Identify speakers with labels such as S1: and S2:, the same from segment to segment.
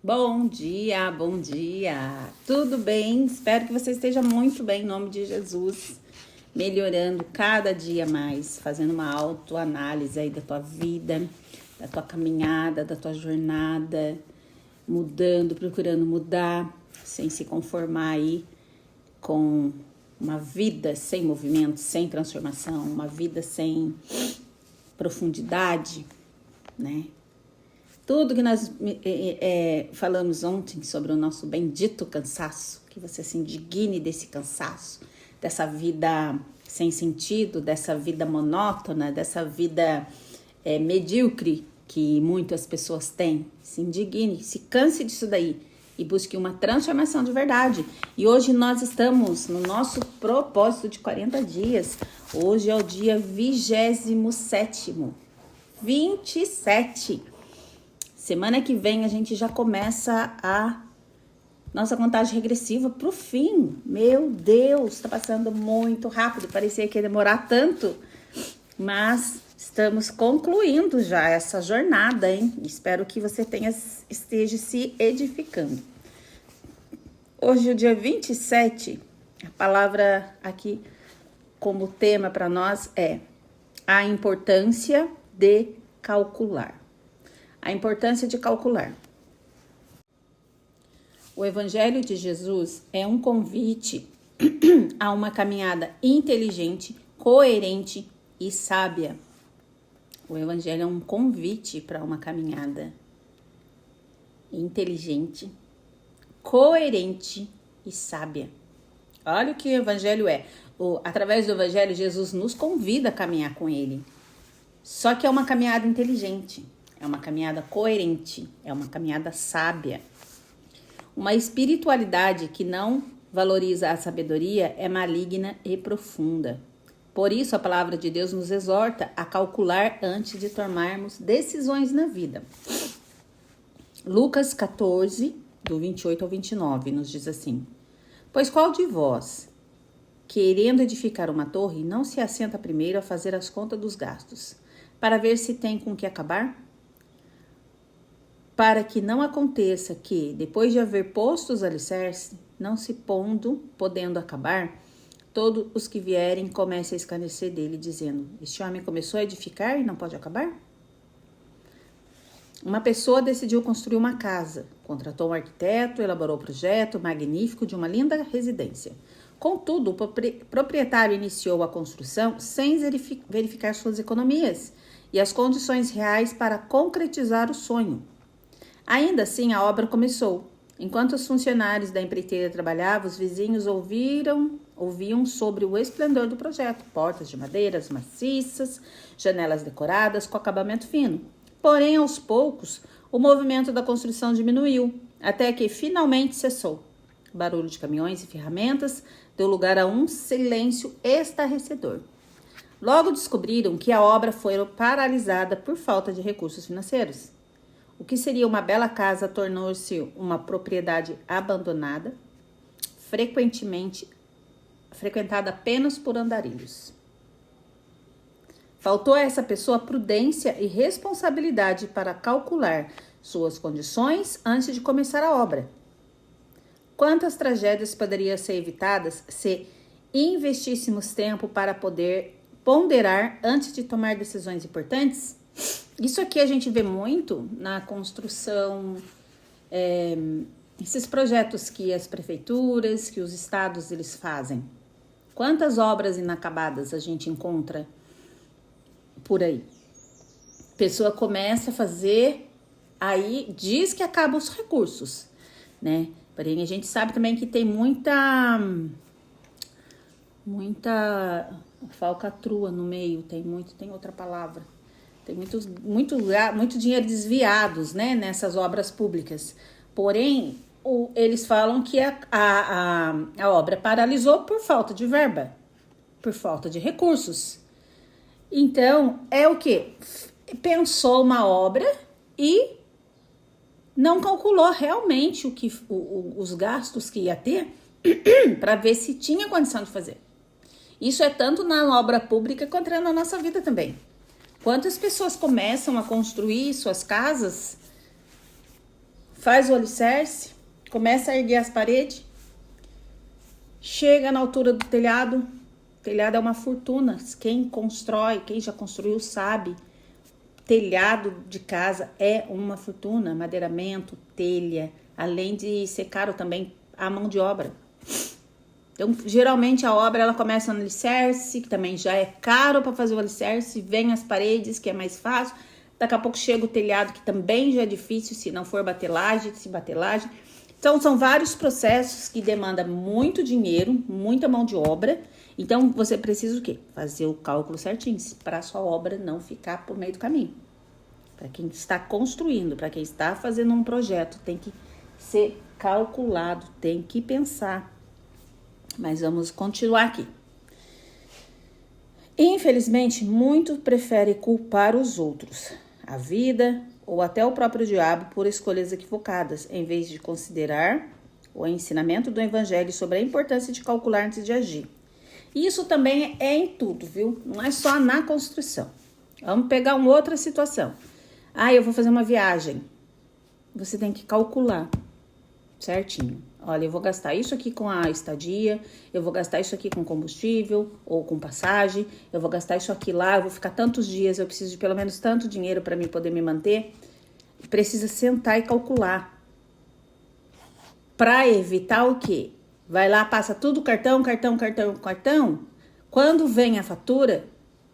S1: Bom dia, bom dia. Tudo bem? Espero que você esteja muito bem, em nome de Jesus. Melhorando cada dia mais, fazendo uma autoanálise aí da tua vida, da tua caminhada, da tua jornada, mudando, procurando mudar, sem se conformar aí com uma vida sem movimento, sem transformação, uma vida sem profundidade, né? Tudo que nós falamos ontem sobre o nosso bendito cansaço, que você se indigne desse cansaço, dessa vida sem sentido, dessa vida monótona, dessa vida medíocre que muitas pessoas têm. Se indigne, se canse disso daí e busque uma transformação de verdade. E hoje nós estamos no nosso propósito de 40 dias. Hoje é o dia 27º. 27. Semana que vem a gente já começa a nossa contagem regressiva pro fim. Meu Deus, tá passando muito rápido. Parecia que ia demorar tanto, mas estamos concluindo já essa jornada, hein? Espero que você esteja se edificando. Hoje, o dia 27, a palavra aqui como tema para nós é a importância de calcular. A importância de calcular. O Evangelho de Jesus é um convite a uma caminhada inteligente, coerente e sábia. O Evangelho é um convite para uma caminhada inteligente, coerente e sábia. Olha o que o Evangelho é. Através do Evangelho, Jesus nos convida a caminhar com Ele. Só que é uma caminhada inteligente. É uma caminhada coerente, é uma caminhada sábia. Uma espiritualidade que não valoriza a sabedoria é maligna e profunda. Por isso, a palavra de Deus nos exorta a calcular antes de tomarmos decisões na vida. Lucas 14, do 28 ao 29, nos diz assim: Pois qual de vós, querendo edificar uma torre, não se assenta primeiro a fazer as contas dos gastos, para ver se tem com que acabar? Para que não aconteça que, depois de haver posto os alicerces, não se podendo acabar, todos os que vierem comecem a escarnecer dele, dizendo: Este homem começou a edificar e não pode acabar? Uma pessoa decidiu construir uma casa, contratou um arquiteto, elaborou o projeto magnífico de uma linda residência. Contudo, o proprietário iniciou a construção sem verificar suas economias e as condições reais para concretizar o sonho. Ainda assim, a obra começou. Enquanto os funcionários da empreiteira trabalhavam, os vizinhos ouviam sobre o esplendor do projeto. Portas de madeiras maciças, janelas decoradas com acabamento fino. Porém, aos poucos, o movimento da construção diminuiu, até que finalmente cessou. O barulho de caminhões e ferramentas deu lugar a um silêncio estarrecedor. Logo descobriram que a obra foi paralisada por falta de recursos financeiros. O que seria uma bela casa tornou-se uma propriedade abandonada, frequentada apenas por andarilhos. Faltou a essa pessoa prudência e responsabilidade para calcular suas condições antes de começar a obra. Quantas tragédias poderiam ser evitadas se investíssemos tempo para poder ponderar antes de tomar decisões importantes? Isso aqui a gente vê muito na construção, esses projetos que as prefeituras, que os estados eles fazem. Quantas obras inacabadas a gente encontra por aí? A pessoa começa a fazer, aí diz que acaba os recursos, né? Porém, a gente sabe também que tem muita falcatrua no meio, tem outra palavra. Tem muito dinheiro desviados, né, nessas obras públicas. Porém, eles falam que a obra paralisou por falta de verba, por falta de recursos. Então, é o quê? Pensou uma obra e não calculou realmente os gastos que ia ter para ver se tinha condição de fazer. Isso é tanto na obra pública quanto na nossa vida também. Quantas pessoas começam a construir suas casas faz o alicerce, começa a erguer as paredes, chega na altura do telhado. O telhado é uma fortuna. Quem constrói, quem já construiu sabe. Telhado de casa é uma fortuna. Madeiramento, telha, além de ser caro também a mão de obra. Então, geralmente a obra ela começa no alicerce, que também já é caro para fazer o alicerce, vem as paredes, que é mais fácil. Daqui a pouco chega o telhado, que também já é difícil, se não for batelagem, se batelagem. Então, são vários processos que demandam muito dinheiro, muita mão de obra. Então, você precisa o quê? Fazer o cálculo certinho, para a sua obra não ficar por meio do caminho. Para quem está construindo, para quem está fazendo um projeto, tem que ser calculado, tem que pensar. Mas vamos continuar aqui. Infelizmente, muitos preferem culpar os outros, a vida ou até o próprio diabo por escolhas equivocadas, em vez de considerar o ensinamento do evangelho sobre a importância de calcular antes de agir. Isso também é em tudo, viu? Não é só na construção. Vamos pegar uma outra situação. Eu vou fazer uma viagem. Você tem que calcular certinho. Olha, eu vou gastar isso aqui com a estadia, eu vou gastar isso aqui com combustível ou com passagem, eu vou gastar isso aqui lá, eu vou ficar tantos dias, eu preciso de pelo menos tanto dinheiro para mim poder me manter. Precisa sentar e calcular. Para evitar o quê? Vai lá, passa tudo cartão. Quando vem a fatura,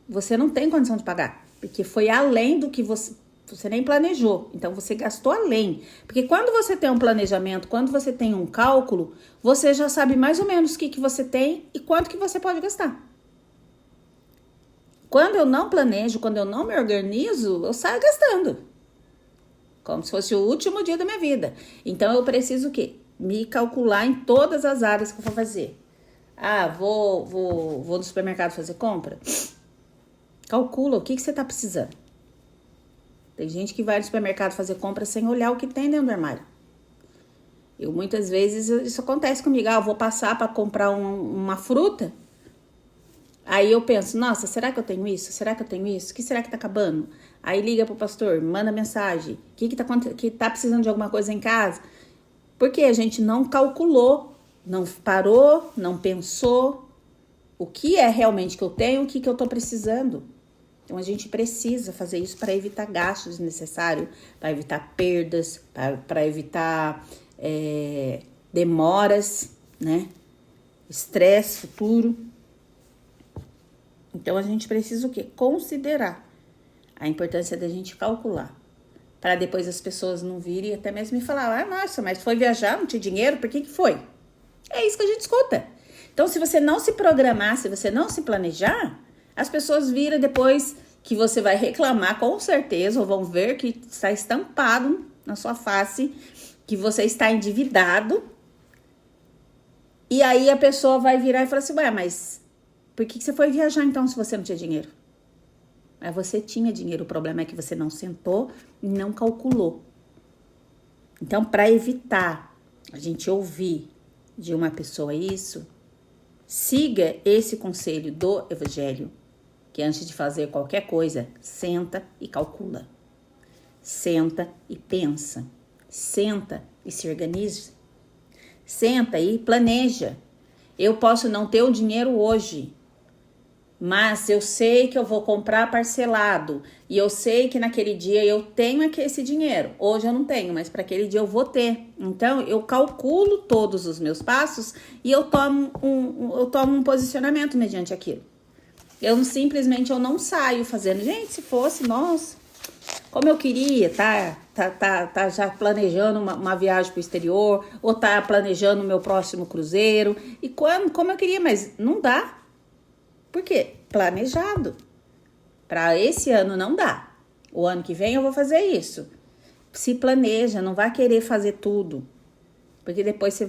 S1: você não tem condição de pagar, porque foi além do que você nem planejou, então você gastou além. Porque quando você tem um planejamento, quando você tem um cálculo, você já sabe mais ou menos o que você tem e quanto que você pode gastar. Quando eu não planejo, quando eu não me organizo, eu saio gastando. Como se fosse o último dia da minha vida. Então eu preciso o quê? Me calcular em todas as áreas que eu vou fazer. Vou no supermercado fazer compra? Calcula o que você está precisando. Tem gente que vai no supermercado fazer compra sem olhar o que tem dentro do armário. Muitas vezes, isso acontece comigo. Eu vou passar para comprar uma fruta. Aí eu penso, nossa, será que eu tenho isso? Será que eu tenho isso? O que será que tá acabando? Aí liga pro pastor, manda mensagem. Que tá precisando de alguma coisa em casa? Porque a gente não calculou, não parou, não pensou o que é realmente que eu tenho, o que eu tô precisando. Então, a gente precisa fazer isso para evitar gastos desnecessários, para evitar perdas, para evitar demoras, né? Estresse futuro. Então, a gente precisa o quê? Considerar a importância da gente calcular. Para depois as pessoas não virem e até mesmo me falar, nossa, mas foi viajar, não tinha dinheiro, por que foi? É isso que a gente escuta. Então, se você não se programar, se você não se planejar, as pessoas viram depois que você vai reclamar, com certeza, ou vão ver que está estampado na sua face, que você está endividado. E aí a pessoa vai virar e falar assim, mas por que você foi viajar então se você não tinha dinheiro? Mas você tinha dinheiro, o problema é que você não sentou e não calculou. Então, para evitar a gente ouvir de uma pessoa isso, siga esse conselho do evangelho, que antes de fazer qualquer coisa, senta e calcula. Senta e pensa. Senta e se organiza. Senta e planeja. Eu posso não ter o dinheiro hoje, mas eu sei que eu vou comprar parcelado. E eu sei que naquele dia eu tenho esse dinheiro. Hoje eu não tenho, mas para aquele dia eu vou ter. Então, eu calculo todos os meus passos e eu tomo um posicionamento mediante aquilo. Eu não saio fazendo. Gente, se fosse, nossa, como eu queria, tá já planejando uma viagem para o exterior, ou tá planejando o meu próximo cruzeiro, e como eu queria, mas não dá. Por quê? Planejado. Para esse ano não dá. O ano que vem eu vou fazer isso. Se planeja, não vai querer fazer tudo, porque depois você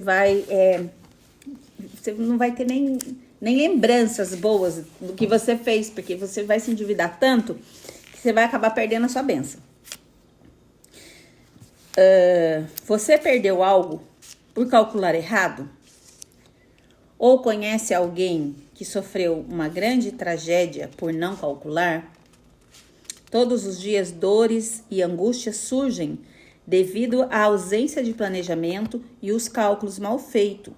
S1: não vai ter nem lembranças boas do que você fez, porque você vai se endividar tanto que você vai acabar perdendo a sua bênção. Você perdeu algo por calcular errado? Ou conhece alguém que sofreu uma grande tragédia por não calcular? Todos os dias dores e angústias surgem devido à ausência de planejamento e os cálculos mal feitos.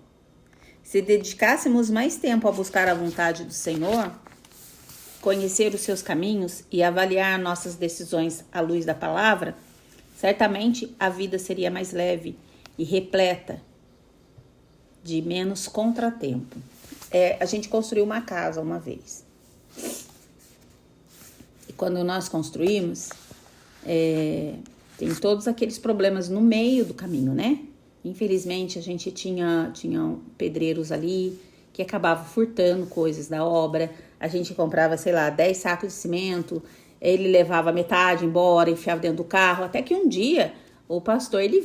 S1: Se dedicássemos mais tempo a buscar a vontade do Senhor, conhecer os seus caminhos e avaliar nossas decisões à luz da palavra, certamente a vida seria mais leve e repleta de menos contratempo. A gente construiu uma casa uma vez. E quando nós construímos, tem todos aqueles problemas no meio do caminho, né? Infelizmente, a gente tinha pedreiros ali que acabavam furtando coisas da obra. A gente comprava, 10 sacos de cimento, ele levava metade embora, enfiava dentro do carro, até que um dia o pastor, ele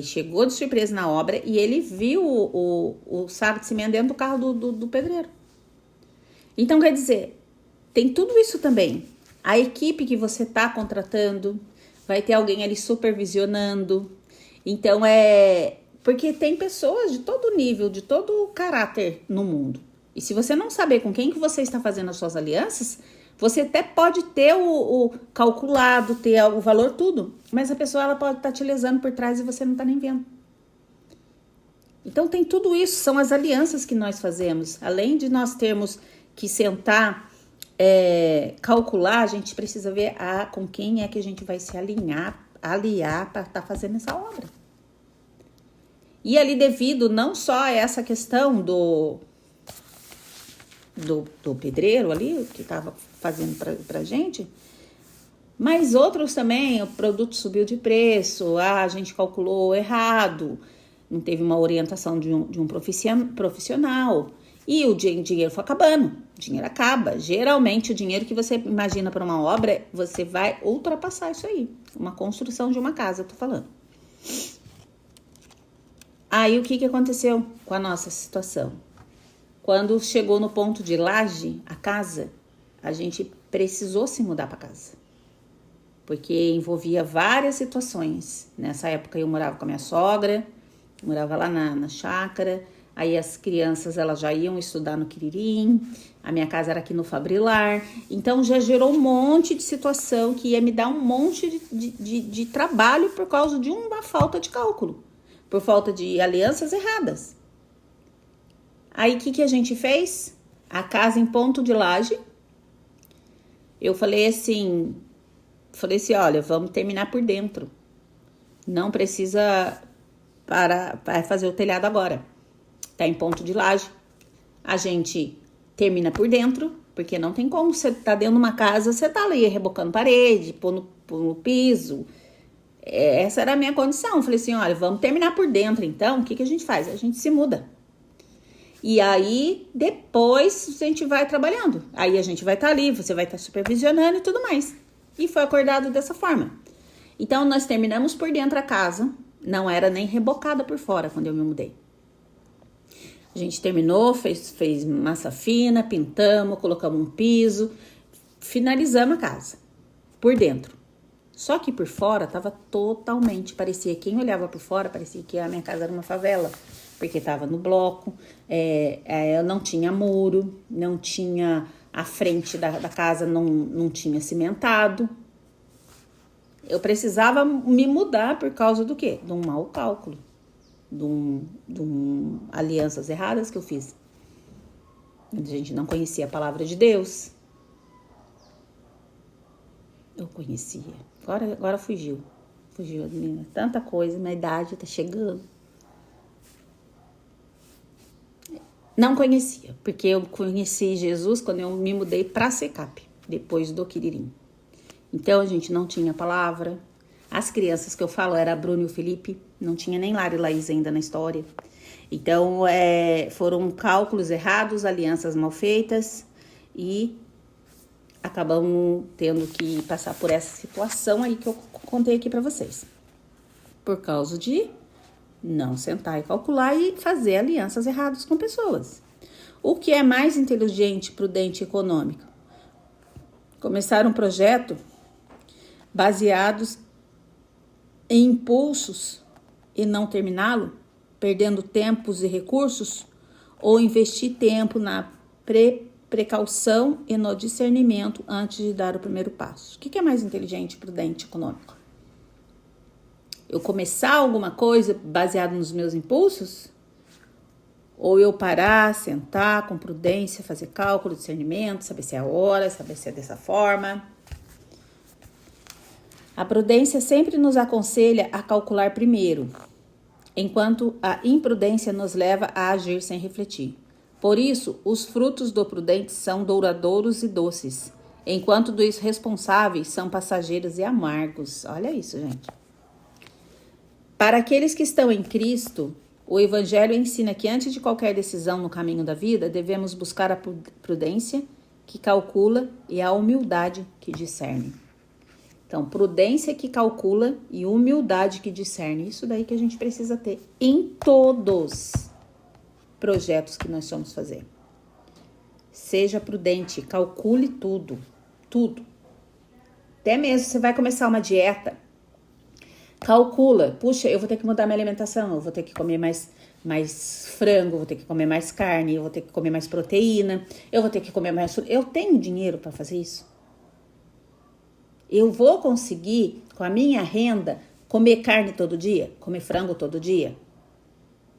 S1: chegou de surpresa na obra e ele viu o saco de cimento dentro do carro do pedreiro. Então, quer dizer, tem tudo isso também. A equipe que você está contratando, vai ter alguém ali supervisionando. Então, porque tem pessoas de todo nível, de todo caráter no mundo. E se você não saber com quem que você está fazendo as suas alianças, você até pode ter o calculado, ter o valor tudo, mas a pessoa ela pode estar te lesando por trás e você não está nem vendo. Então, tem tudo isso, são as alianças que nós fazemos. Além de nós termos que sentar, calcular, a gente precisa ver com quem é que a gente vai se aliar para estar fazendo essa obra. E ali devido não só a essa questão do pedreiro ali, que estava fazendo pra gente, mas outros também, o produto subiu de preço, a gente calculou errado, não teve uma orientação de um profissional, e o dinheiro foi acabando, o dinheiro acaba. Geralmente o dinheiro que você imagina para uma obra, você vai ultrapassar isso aí, uma construção de uma casa, eu tô falando. Aí o que aconteceu com a nossa situação? Quando chegou no ponto de laje, a casa, a gente precisou se mudar para casa. Porque envolvia várias situações. Nessa época eu morava com a minha sogra, morava lá na chácara. Aí as crianças elas já iam estudar no Quiririm. A minha casa era aqui no Fabrilar. Então já gerou um monte de situação que ia me dar um monte de trabalho por causa de uma falta de cálculo. Por falta de alianças erradas. Aí, o que a gente fez? A casa em ponto de laje. Eu falei assim, olha, vamos terminar por dentro. Não precisa para fazer o telhado agora. Tá em ponto de laje. A gente termina por dentro, porque não tem como você tá dentro de uma casa, você tá ali rebocando parede, pôr no piso. Essa era a minha condição. Falei assim, olha, vamos terminar por dentro, então. O que a gente faz? A gente se muda. E aí, depois, a gente vai trabalhando. Aí a gente vai estar ali, você vai estar supervisionando e tudo mais. E foi acordado dessa forma. Então, nós terminamos por dentro a casa. Não era nem rebocada por fora quando eu me mudei. A gente terminou, fez massa fina, pintamos, colocamos um piso. Finalizamos a casa. Por dentro. Só que por fora tava totalmente, parecia, quem olhava por fora, parecia que a minha casa era uma favela, porque tava no bloco, não tinha muro, não tinha, a frente da casa não tinha cimentado. Eu precisava me mudar por causa do quê? De um mau cálculo, de alianças erradas que eu fiz. A gente não conhecia a palavra de Deus. Eu conhecia. Agora fugiu. Fugiu, menina. Tanta coisa, minha idade tá chegando. Não conhecia, porque eu conheci Jesus quando eu me mudei para Secap, depois do Quiririm. Então a gente não tinha palavra. As crianças que eu falo era a Bruna e o Felipe, não tinha nem Lara e Laís ainda na história. Então foram cálculos errados, alianças mal feitas e acabamos tendo que passar por essa situação aí que eu contei aqui para vocês. Por causa de não sentar e calcular e fazer alianças erradas com pessoas. O que é mais inteligente, prudente e econômico? Começar um projeto baseados em impulsos e não terminá-lo, perdendo tempos e recursos, ou investir tempo na precaução e no discernimento antes de dar o primeiro passo. O que é mais inteligente, prudente e econômico? Eu começar alguma coisa baseado nos meus impulsos? Ou eu parar, sentar com prudência, fazer cálculo, discernimento, saber se é a hora, saber se é dessa forma? A prudência sempre nos aconselha a calcular primeiro, enquanto a imprudência nos leva a agir sem refletir. Por isso, os frutos do prudente são douradouros e doces, enquanto dos irresponsáveis são passageiros e amargos. Olha isso, gente. Para aqueles que estão em Cristo, o Evangelho ensina que antes de qualquer decisão no caminho da vida, devemos buscar a prudência que calcula e a humildade que discerne. Então, prudência que calcula e humildade que discerne. Isso daí que a gente precisa ter em todos os projetos que nós vamos fazer. Seja prudente, calcule tudo, tudo. Até mesmo você vai começar uma dieta, calcula. Puxa, eu vou ter que mudar minha alimentação, eu vou ter que comer mais frango, vou ter que comer mais carne, eu vou ter que comer mais proteína, eu vou ter que comer mais... Eu tenho dinheiro para fazer isso? Eu vou conseguir, com a minha renda, comer carne todo dia? Comer frango todo dia?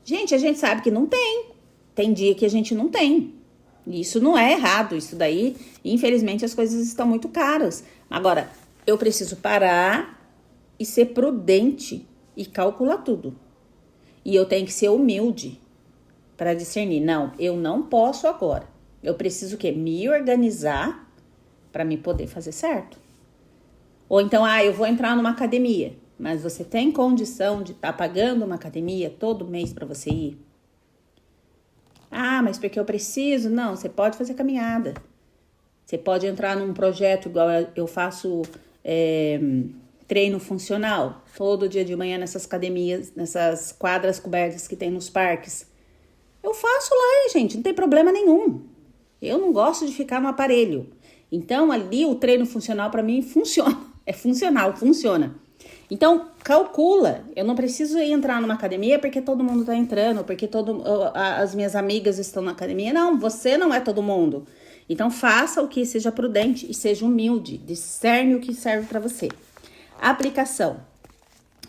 S1: Gente, a gente sabe que não tem. Tem dia que a gente não tem. Isso não é errado. Isso daí, infelizmente, as coisas estão muito caras. Agora, eu preciso parar e ser prudente e calcular tudo. E eu tenho que ser humilde para discernir. Não, eu não posso agora. Eu preciso o quê? Me organizar para me poder fazer certo. Ou então, eu vou entrar numa academia, mas você tem condição de estar pagando uma academia todo mês para você ir? Mas porque eu preciso? Não, você pode fazer caminhada. Você pode entrar num projeto igual eu faço treino funcional, todo dia de manhã nessas academias, nessas quadras cobertas que tem nos parques. Eu faço lá, gente, não tem problema nenhum. Eu não gosto de ficar no aparelho. Então, ali o treino funcional para mim funciona. É funcional, funciona. Então, calcula. Eu não preciso ir entrar numa academia porque todo mundo está entrando, porque as minhas amigas estão na academia. Não, você não é todo mundo. Então, faça o que seja prudente e seja humilde. Discerne o que serve para você. Aplicação.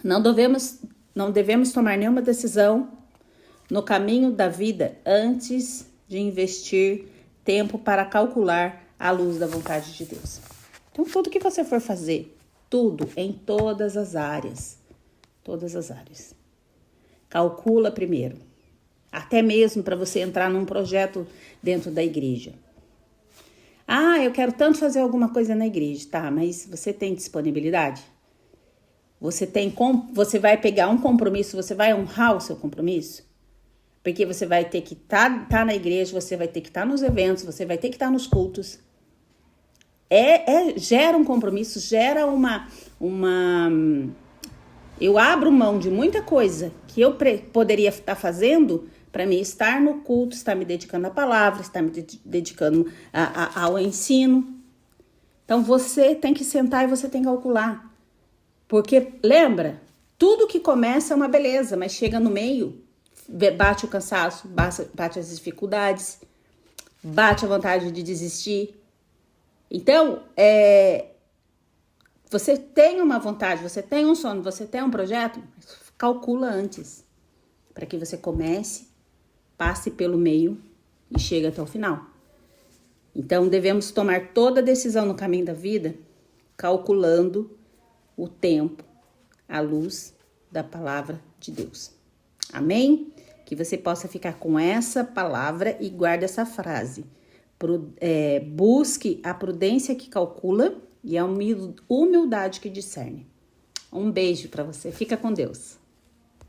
S1: Não devemos tomar nenhuma decisão no caminho da vida antes de investir tempo para calcular à luz da vontade de Deus. Então, tudo que você for fazer, tudo, em todas as áreas, calcula primeiro. Até mesmo para você entrar num projeto dentro da igreja. Eu quero tanto fazer alguma coisa na igreja, tá? Mas você tem disponibilidade? Você vai pegar um compromisso, você vai honrar o seu compromisso? Porque você vai ter que estar na igreja, você vai ter que estar nos eventos, você vai ter que estar nos cultos. Gera um compromisso, gera eu abro mão de muita coisa que eu poderia estar fazendo para mim estar no culto, estar me dedicando à palavra, estar me dedicando ao ensino. Então, você tem que sentar e você tem que calcular. Porque, lembra, tudo que começa é uma beleza, mas chega no meio, bate o cansaço, bate as dificuldades, bate a vontade de desistir. Então, você tem uma vontade, você tem um sonho, você tem um projeto, calcula antes, para que você comece, passe pelo meio e chegue até o final. Então, devemos tomar toda decisão no caminho da vida, calculando o tempo à luz da palavra de Deus. Amém? Que você possa ficar com essa palavra e guarde essa frase. Busque a prudência que calcula e a humildade que discerne. Um beijo para você. Fica com Deus.